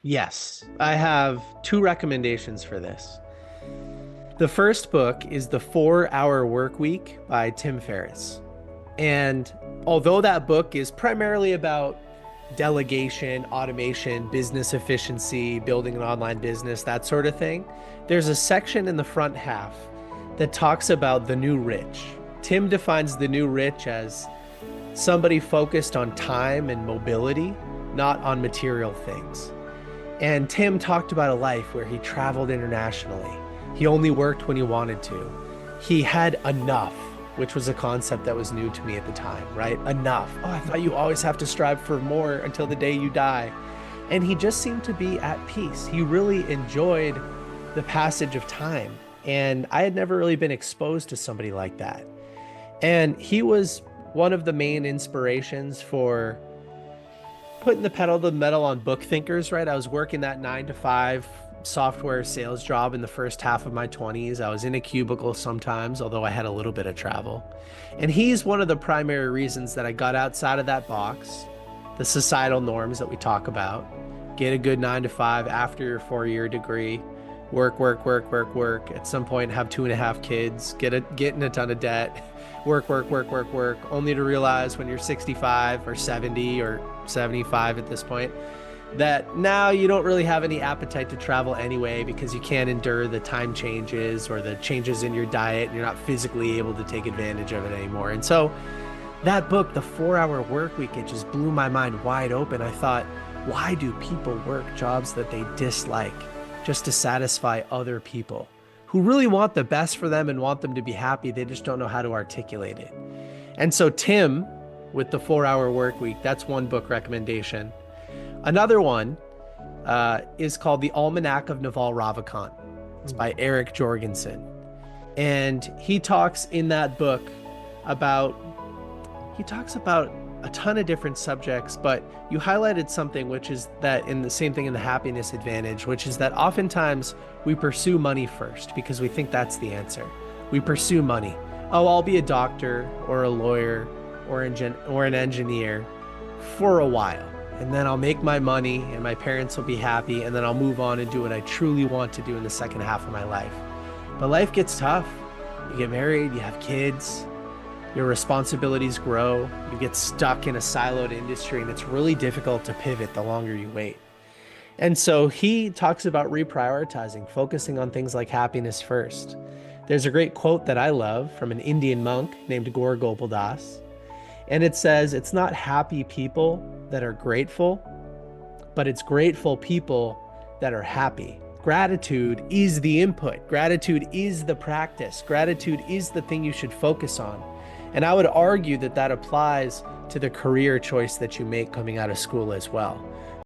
Yes, I have two recommendations for this. The first book is The 4-Hour Workweek by Tim Ferriss. And although that book is primarily about delegation, automation, business efficiency, building an online business, that sort of thing, there's a section in the front half that talks about the new rich. Tim defines the new rich as somebody focused on time and mobility, not on material things. And Tim talked about a life where he traveled internationally. He only worked when he wanted to. He had enough, which was a concept that was new to me at the time, right? Enough. Oh, I thought you always have to strive for more until the day you die. And he just seemed to be at peace. He really enjoyed the passage of time. And I had never really been exposed to somebody like that. And he was one of the main inspirations for putting the pedal to the metal on book thinkers, right? I was working that 9 to 5 software sales job in the first half of my 20s. I was in a cubicle sometimes, although I had a little bit of travel. And he's one of the primary reasons that I got outside of that box, the societal norms that we talk about. Get a good 9 to 5 after your 4-year degree, work. At some point, have 2.5 kids, get in a ton of debt, work, only to realize when you're 65 or 70 or 75 at this point, that now you don't really have any appetite to travel anyway because you can't endure the time changes or the changes in your diet and you're not physically able to take advantage of it anymore. And so that book, The 4-Hour Workweek, it just blew my mind wide open. I thought, why do people work jobs that they dislike just to satisfy other people who really want the best for them and want them to be happy? They just don't know how to articulate it. And so Tim, with The 4-Hour Workweek, that's one book recommendation. Another one is called The Almanac of Naval Ravikant. It's by Eric Jorgensen. And he talks in that book about a ton of different subjects, but you highlighted something, which is that in the same thing in The Happiness Advantage, which is that oftentimes we pursue money first because we think that's the answer. We pursue money. Oh, I'll be a doctor or a lawyer or an engineer for a while. And then I'll make my money and my parents will be happy. And then I'll move on and do what I truly want to do in the second half of my life. But life gets tough. You get married, you have kids, your responsibilities grow, you get stuck in a siloed industry, and it's really difficult to pivot the longer you wait. And so he talks about reprioritizing, focusing on things like happiness first. There's a great quote that I love from an Indian monk named Gaur Gopal Das. And it says, it's not happy people that are grateful, but it's grateful people that are happy. Gratitude is the input. Gratitude is the practice. Gratitude is the thing you should focus on. And I would argue that that applies to the career choice that you make coming out of school as well.